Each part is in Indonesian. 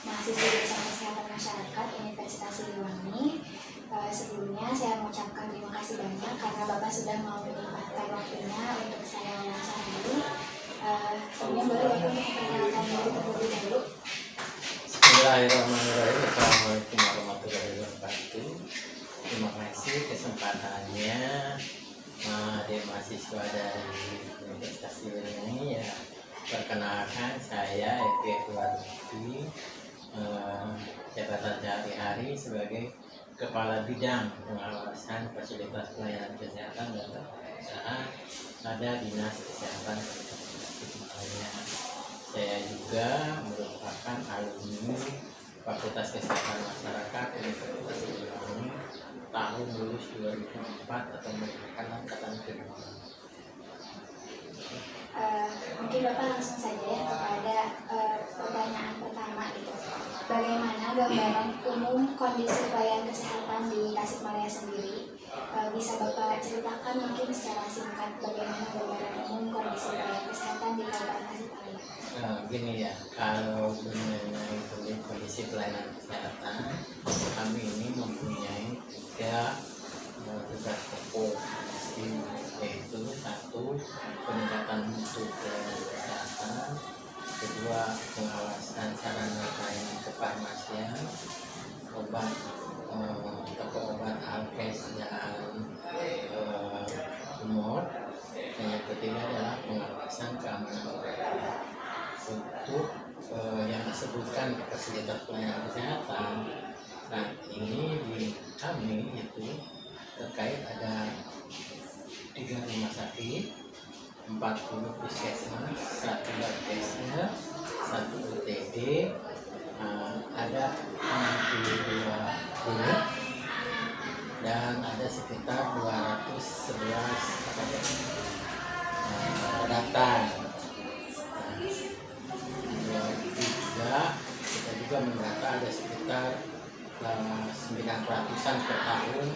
mahasiswa jurusan Kesehatan Masyarakat Universitas Siliwangi. Sebelumnya saya mengucapkan terima kasih banyak karena Bapak sudah mau menyempatkan waktunya untuk saya wawancara. Sebelumnya boleh Bapak memperkenalkan diri terlebih dahulu. Bismillahirrahmanirrahim. Assalamualaikum warahmatullahi wabarakatuh. Terima kasih kesempatannya adik mahasiswa dari Universitas Siliwangi ya. Perkenalkan saya Eki Edwardi, jabatan sehari-hari sebagai Kepala Bidang Pengawasan Fasilitas Pelayanan Kesehatan dan Usaha pada Dinas Kesehatan Kabupaten. Saya juga merupakan alumni Fakultas Kesehatan Masyarakat Universitas Siliwangi tahun lulus 2004 atau merupakan angkatan kedua. Mungkin Bapak langsung saja ya kepada pertanyaan pertama gitu. Bagaimana gambaran umum kondisi pelayanan kesehatan di Tasikmalaya sendiri? Bisa Bapak ceritakan mungkin secara singkat bagaimana gambaran umum kondisi pelayanan kesehatan di Kabupaten Tasikmalaya? Gini ya, kalau mengenai kondisi pelayanan kesehatan, kami ini mempunyai tiga tugas pokok, yaitu satu, peningkatan mutu pelayanan kesehatan, kedua, pengawasan sarana pelayanan kefarmasian, obat, toko obat alkes dan humor, dan yang ketiga adalah pengawasan keamanan obat. Untuk yang disebutkan fasilitas pelayanan kesehatan saat ini di kami itu terkait ada 3 rumah sakit, 40 puskesmas, 1 labkesnya, 1 UTD, ada 62 unit dan ada sekitar 211 daftar. Kita juga mendata ada sekitar 900-an per tahun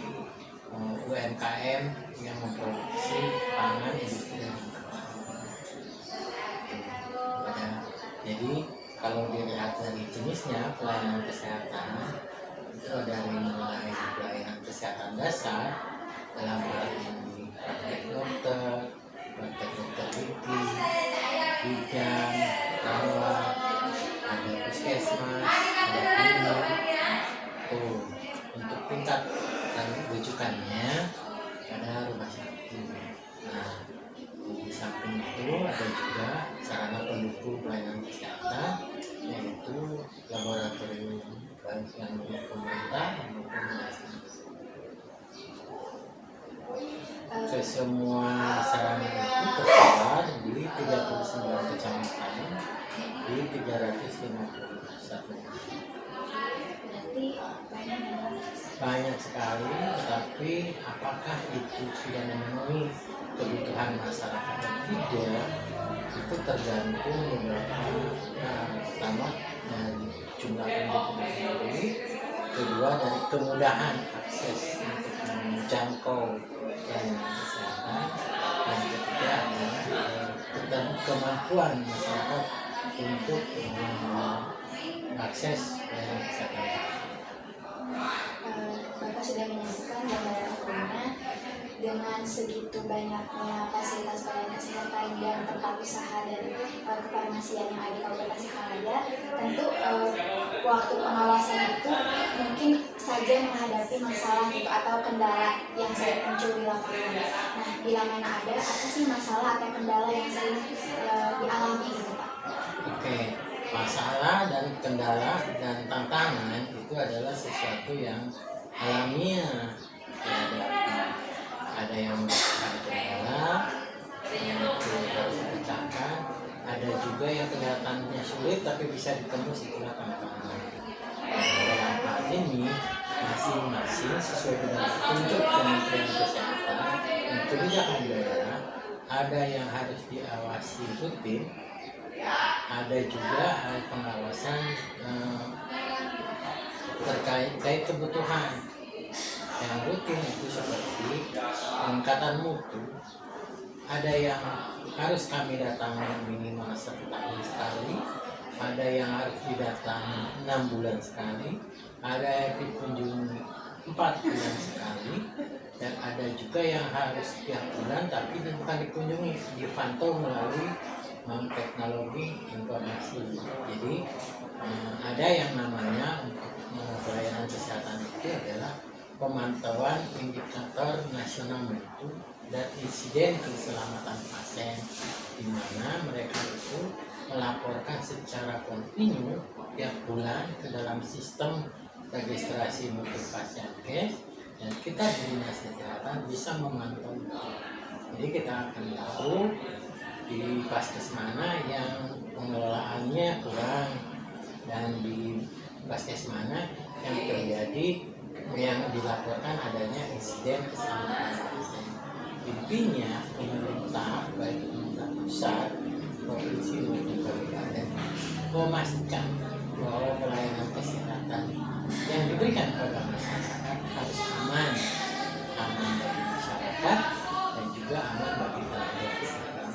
UMKM yang memproduksi pangan industri dan jadi kalau dilihat dari jenisnya pelayanan kesehatan itu dari mulai pelayanan kesehatan dasar dalam hal ini praktek dokter gigi, bidan, perawat, ada puskesmas, ada klinik. Untuk tingkat dan rujukannya ada rumah sakit. Nah, di samping itu ada juga sarana pendukung pelayanan kesehatan, yaitu laboratorium baik yang milik pemerintah maupun ke semua sarana itu tersebar di 39 kecamatan di 351. Berarti Banyak sekali, tetapi apakah itu sudah memenuhi kebutuhan masyarakat atau tidak, itu tergantung beberapa pertama dari jumlah penduduk sendiri, kedua dari kemudahan akses untuk menjangkau pelayanan kesehatan, dan ketiga adalah kemampuan masyarakat untuk akses pelayanan kesehatan. Bapak sudah menyaksikan gambaran umumnya dengan segitu banyaknya fasilitas pelayanan kesehatan dan tempat usaha dan kefarmasian yang ada di Kabupaten Tasikmalaya. Tentu waktu pengawasan itu mungkin saja menghadapi masalah gitu atau kendala yang sering muncul di lapangan. Nah, bila mana ada apa sih masalah atau kendala yang sering dialami gitu Pak? Oke, masalah dan kendala dan tantangan itu adalah sesuatu yang alamiah. Ada yang kendala yang harus dipecahkan, ada juga yang kelihatannya sulit tapi bisa ditembus, itulah tantangan. Dalam hal ini masing-masing sesuai dengan petunjuk Kementerian Kesehatan dan kebijakan daerah, ada yang harus diawasi rutin, ada juga pengawasan terkait kebutuhan yang rutin itu seperti peningkatan mutu. Ada yang harus kami datangi minimal 1 tahun sekali, ada yang harus didatangi 6 bulan sekali, ada yang dikunjungi 4 bulan sekali, dan ada juga yang harus setiap bulan tapi bukan dikunjungi, dipantau melalui teknologi informasi. Jadi ada yang namanya untuk pelayanan kesehatan itu adalah pemantauan indikator nasional mutu dan insiden keselamatan pasien, di mana mereka itu melaporkan secara kontinu tiap bulan ke dalam sistem registrasi mutu pasien kes, dan kita di dinas kesehatan bisa memantau. Jadi kita akan tahu di paskes mana yang pengelolaannya kurang dan di paskes mana yang terjadi yang dilaporkan adanya insiden keselamatan pasien. Intinya pemerintah baik pemerintah pusat, provinsi maupun kabupaten memastikan bahwa pelayanan kesehatan yang diberikan kepada masyarakat harus aman bagi masyarakat dan juga aman bagi tenaga kesehatan.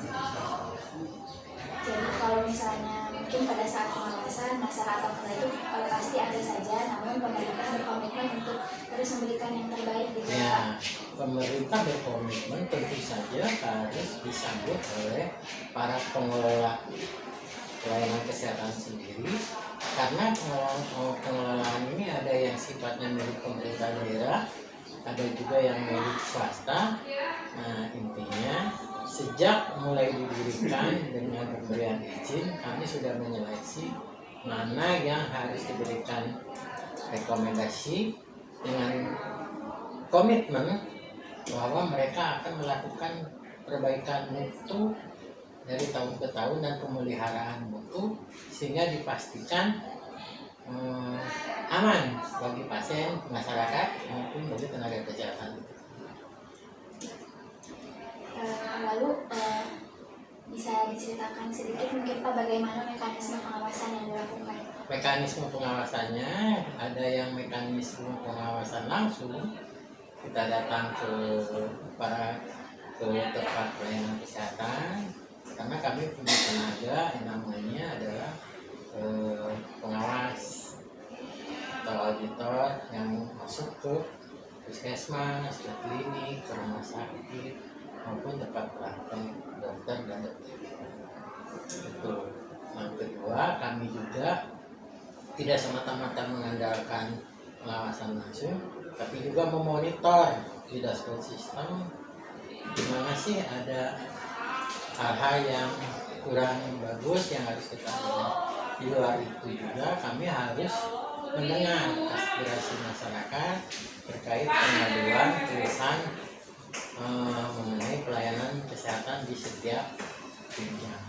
Jadi kalau misalnya mungkin pada saat pengawasan masalah apapun itu pasti ada saja, namun pemerintah berkomitmen untuk terus memberikan yang terbaik gitu Ya, Pak. pemerintah berkomitmen tentu saja harus disambut oleh para pengelola pelayanan kesehatan sendiri, karena pengelolaan ini ada yang sifatnya milik pemerintah daerah, ada juga yang milik swasta. Nah, intinya sejak mulai didirikan dengan pemberian izin, kami sudah menyeleksi mana yang harus diberikan rekomendasi dengan komitmen bahwa mereka akan melakukan perbaikan mutu dari tahun ke tahun dan pemeliharaan mutu sehingga dipastikan aman bagi pasien, masyarakat maupun bagi tenaga kesehatan. Lalu bisa diceritakan sedikit mungkin Pak bagaimana mekanisme pengawasan yang dilakukan? Mekanisme pengawasannya ada yang mekanisme pengawasan langsung, kita datang ke tempat pelayanan kesehatan, karena kami punya tenaga yang namanya adalah pengawas atau auditor yang masuk ke puskesmas, ke klinik, ke rumah sakit maupun tempat praktek dokter dan dokter. Itu. Yang kedua, kami juga tidak semata-mata mengandalkan pengawasan langsung, tapi juga memonitor di dashboard sistem di mana sih ada hal-hal yang kurang bagus yang harus kita ubah. Di luar itu juga kami harus mendengar aspirasi masyarakat terkait pengaduan tulisan mengenai pelayanan kesehatan di setiap jenjang.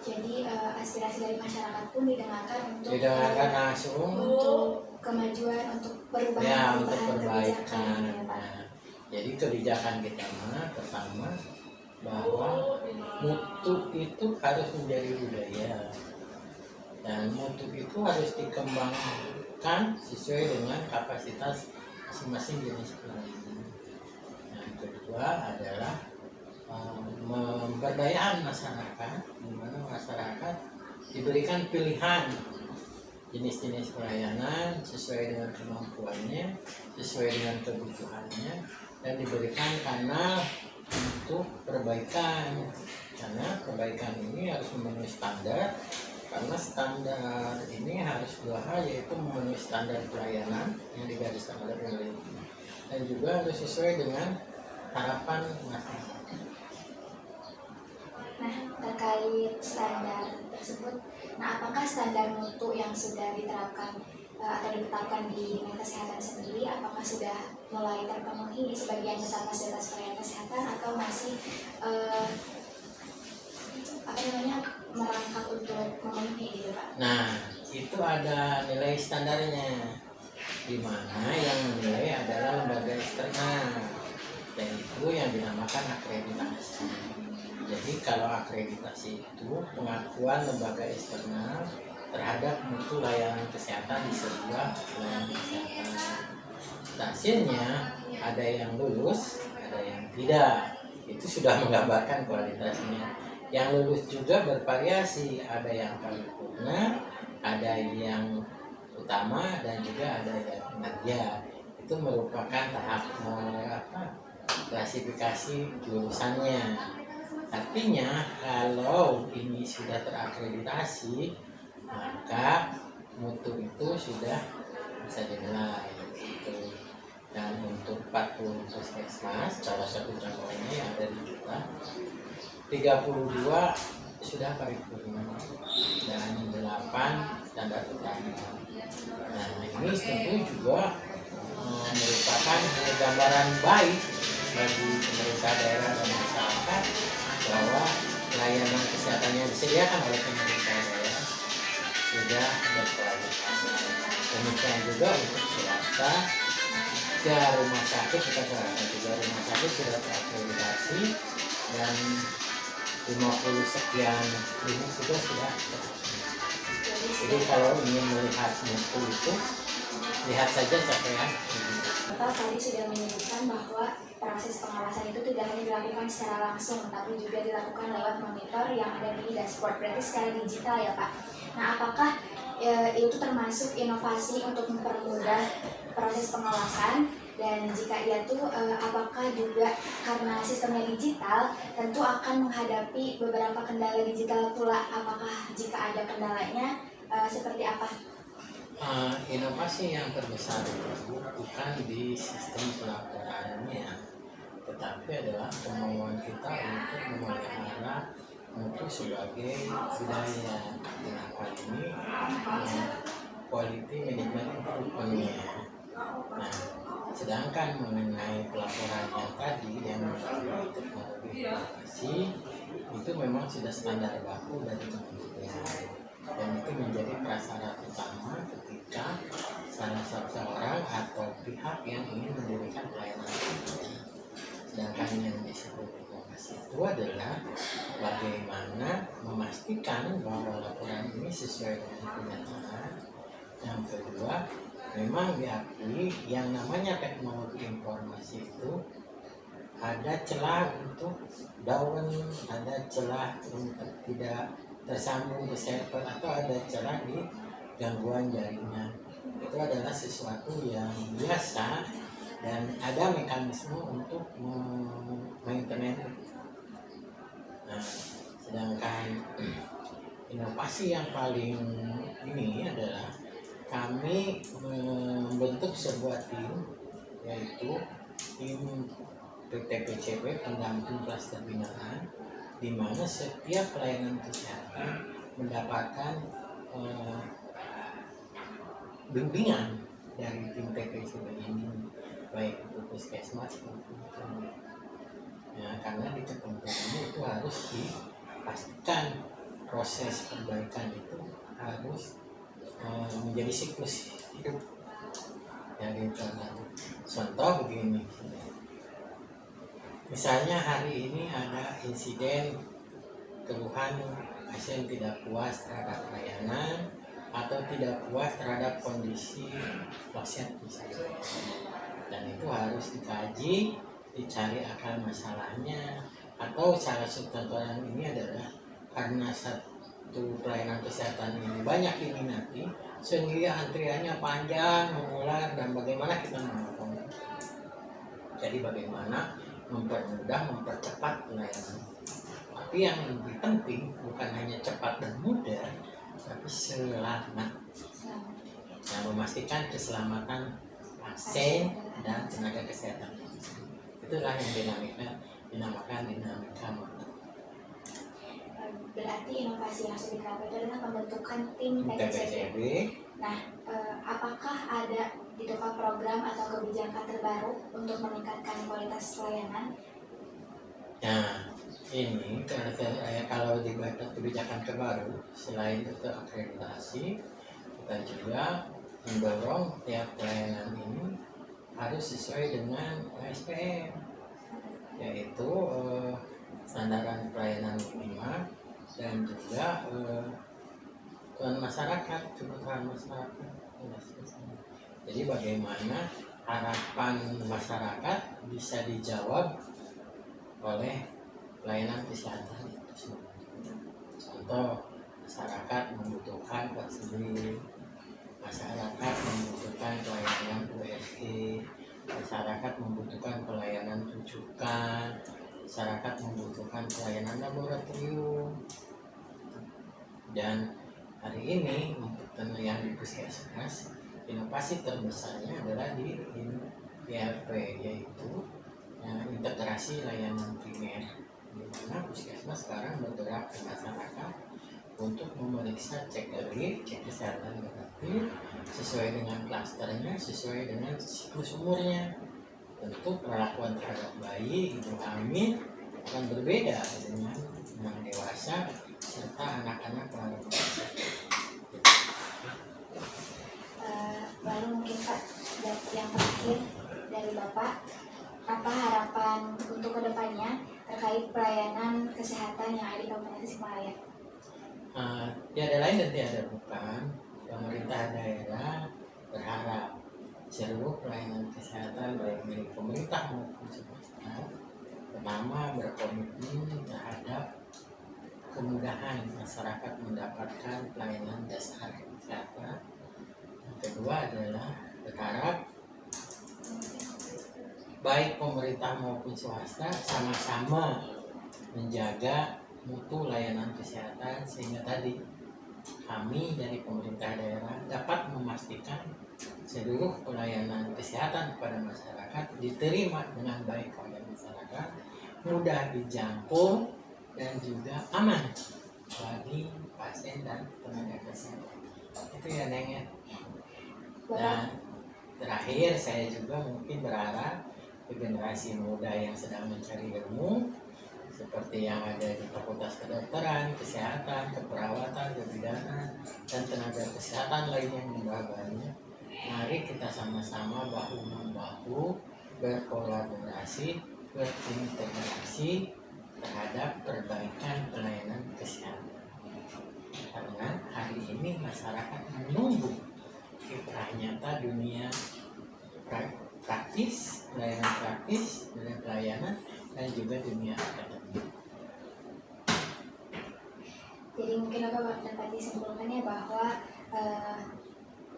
Jadi aspirasi dari masyarakat pun didengarkan untuk langsung untuk kemajuan, untuk perubahan, ya, untuk kebijakan, perbaikan. ya, Pak. Nah, jadi kebijakan kita pertama bahwa mutu itu harus menjadi budaya dan mutu itu harus dikembangkan sesuai dengan kapasitas masing-masing jenis pelayanan. Yang kedua adalah pemberdayaan masyarakat, di mana masyarakat diberikan pilihan jenis-jenis pelayanan sesuai dengan kemampuannya, sesuai dengan kebutuhannya, dan diberikan kanal untuk perbaikan. Karena perbaikan ini harus memenuhi standar, karena standar ini harus dua hal, yaitu memenuhi standar pelayanan yang digariskan oleh pemerintah dan juga harus sesuai dengan harapan masyarakat. Nah, terkait standar tersebut, nah apakah standar mutu yang sudah diterapkan atau ditetapkan di Dinas Kesehatan sendiri, apakah sudah mulai terpenuhi di sebagian besar fasilitas pelayanan kesehatan atau masih merangkap untuk memenuhi gitu Pak? Nah, itu ada nilai standarnya, di mana yang menilai adalah lembaga eksternal, dan itu yang dinamakan akreditasi. Jadi kalau akreditasi itu pengakuan lembaga eksternal terhadap mutu layanan kesehatan di sebuah pelayanan kesehatan. Hasilnya ada yang lulus, ada yang tidak. Itu sudah menggambarkan kualitasnya. Yang lulus juga bervariasi, ada yang paripurna, ada yang utama, dan juga ada yang kinerja. Itu merupakan tahap klasifikasi jurusannya. Artinya kalau ini sudah terakreditasi, maka mutu itu sudah bisa dinilai gitu. Dan untuk 40 puskesmas, salah satu contohnya yang ada di kita, 32 sudah paripurna dan 8 standar utama. Nah, ini tentu juga merupakan gambaran baik bagi pemerintah daerah dan masyarakat bahwa layanan kesehatan yang disediakan oleh pemerintah daerah sudah berkualitas. Demikian juga untuk swasta, rumah sakit kita juga rumah sakit sudah terakreditasi dan 50 sekian klinik juga sudah. Jadi kalau ingin melihat mutu itu, lihat saja capaian. Bapak tadi sudah menyebutkan bahwa proses pengawasan itu tidak hanya dilakukan secara langsung, tapi juga dilakukan lewat monitor yang ada di dashboard, berarti secara digital ya Pak. Nah, apakah itu termasuk inovasi untuk mempermudah proses pengawasan? Dan jika iya tuh apakah juga karena sistemnya digital tentu akan menghadapi beberapa kendala digital pula? Apakah jika ada kendalanya seperti apa? Inovasi yang terbesar itu bukan di sistem pelaporannya, tetapi adalah kemauan kita untuk memelihara mutu sebagai budaya. Nah, hal ini quality management improvement-nya. Nah, sedangkan mengenai pelaporannya tadi yang melalui teknologi informasi itu memang sudah standar baku dari kementerian, dan itu menjadi prasyarat utama ketika salah seorang atau pihak yang ingin mendirikan pelayanan. Sedangkan yang disebut inovasi itu adalah bagaimana memastikan bahwa laporan ini sesuai dengan kenyataan. Yang kedua, memang diakui yang namanya teknologi informasi itu ada celah untuk down, ada celah untuk tidak tersambung ke server, atau ada celah di gangguan jaringan. Itu adalah sesuatu yang biasa dan ada mekanisme untuk maintenance. Nah, sedangkan inovasi yang paling ini adalah kami membentuk sebuah tim, yaitu tim PTPCP, pendamping klaster binaan, di mana setiap pelayanan kesehatan mendapatkan bimbingan dari tim PTPCP ini, baik itu puskesmas maupun klinik. Ya, karena di tertentu ini itu harus dipastikan proses perbaikan itu harus menjadi siklus hidup. Ya, gitu. Contoh begini, misalnya hari ini ada insiden keluhan pasien tidak puas terhadap pelayanan atau tidak puas terhadap kondisi pasien misalnya, dan itu harus dikaji, dicari akar masalahnya. Atau salah satu contohnya ini adalah karena satu pelayanan kesehatan ini banyak diminati sehingga antriannya panjang, mengular, dan bagaimana kita menolong. Jadi bagaimana mempermudah, mempercepat pelayanan. Tapi yang lebih penting bukan hanya cepat dan mudah, tapi selamat. Yang memastikan keselamatan pasien dan tenaga kesehatan. Itulah yang dinamakan dinamika mutu. Berarti inovasi yang sudah dilakukan itu adalah pembentukan tim PTPCP. Nah, apakah ada gitu Pak program atau kebijakan terbaru untuk meningkatkan kualitas pelayanan? Nah, ini kalau dibaca kebijakan terbaru, selain itu akreditasi, kita juga mendorong tiap pelayanan ini harus sesuai dengan SPM, yaitu standaran pelayanan minimal, dan juga kebutuhan masyarakat. Jadi bagaimana harapan masyarakat bisa dijawab oleh pelayanan kesehatan itu semua. Contoh, masyarakat membutuhkan vaksin, masyarakat membutuhkan pelayanan USG, masyarakat membutuhkan pelayanan rujukan, masyarakat membutuhkan pelayanan laboratorium. Dan hari ini yang di puskesmas, inovasi terbesarnya adalah di IRP, yaitu integrasi layanan primer, di mana puskesmas sekarang bergerak ke masyarakat untuk memeriksa cek kesehatan negatif sesuai dengan klasternya, sesuai dengan siklus umurnya. Tentu perlakuan terhadap bayi, ibu hamil akan berbeda dengan yang dewasa serta anak-anak pada dewasa. Lalu mungkin Pak, yang terakhir dari Bapak, apa harapan untuk kedepannya terkait pelayanan kesehatan yang ada di Kabupaten Tasikmalaya? Tiada lain dan tiada bukan, pemerintah daerah berharap seluruh pelayanan kesehatan baik milik pemerintah maupun swasta pertama berkomitmen terhadap kemudahan masyarakat mendapatkan pelayanan dasar kesehatan. Yang kedua adalah berharap baik pemerintah maupun swasta sama-sama menjaga mutu layanan kesehatan, sehingga tadi kami dari pemerintah daerah dapat memastikan seluruh pelayanan kesehatan kepada masyarakat diterima dengan baik oleh masyarakat, mudah dijangkau dan juga aman bagi pasien dan tenaga kesehatan. Itu ya Neng ya. Dan terakhir saya juga mungkin berharap ke generasi muda yang sedang mencari ilmu seperti yang ada di Fakultas Kedokteran, Kesehatan, Keperawatan, Kebidanan, dan tenaga kesehatan lainnya yang banyak. Mari kita sama-sama bahu-membahu berkolaborasi, berintegrasi terhadap perbaikan pelayanan kesehatan. Karena hari ini masyarakat menunggu kiprah nyata dunia praktis, pelayanan dan juga dunia akademik. Jadi mungkin Bapak dapat disimpulkannya bahwa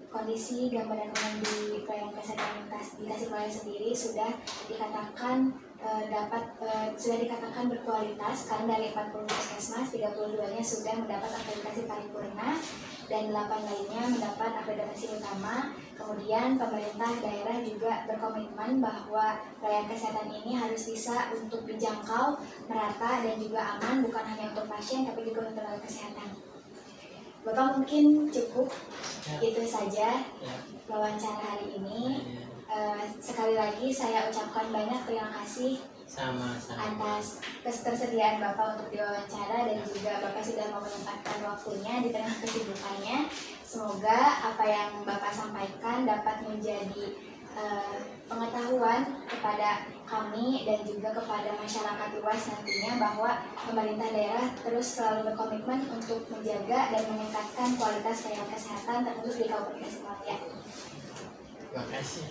kondisi gambaran umum di pelayanan kesehatan di Tasikmalaya sendiri sudah dikatakan sudah dikatakan berkualitas, karena dari 40 puskesmas 32-nya sudah mendapat akreditasi paripurna dan 8 lainnya mendapat akreditasi utama. Kemudian pemerintah daerah juga berkomitmen bahwa pelayanan kesehatan ini harus bisa untuk dijangkau, merata dan juga aman, bukan hanya untuk pasien tapi juga untuk tenaga kesehatan. Bapak mungkin cukup itu saja wawancara hari ini. Sekali lagi saya ucapkan banyak terima kasih atas ketersediaan Bapak untuk diwawancara, dan juga Bapak sudah mau menyempatkan waktunya di tengah kesibukannya. Semoga apa yang Bapak sampaikan dapat menjadi pengetahuan kepada kami dan juga kepada masyarakat luas nantinya, bahwa pemerintah daerah terus selalu berkomitmen untuk menjaga dan meningkatkan kualitas pelayanan kesehatan terkhusus di Kabupaten Tasikmalaya. Terima kasih.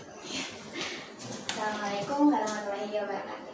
Assalamualaikum warahmatullahi wabarakatuh.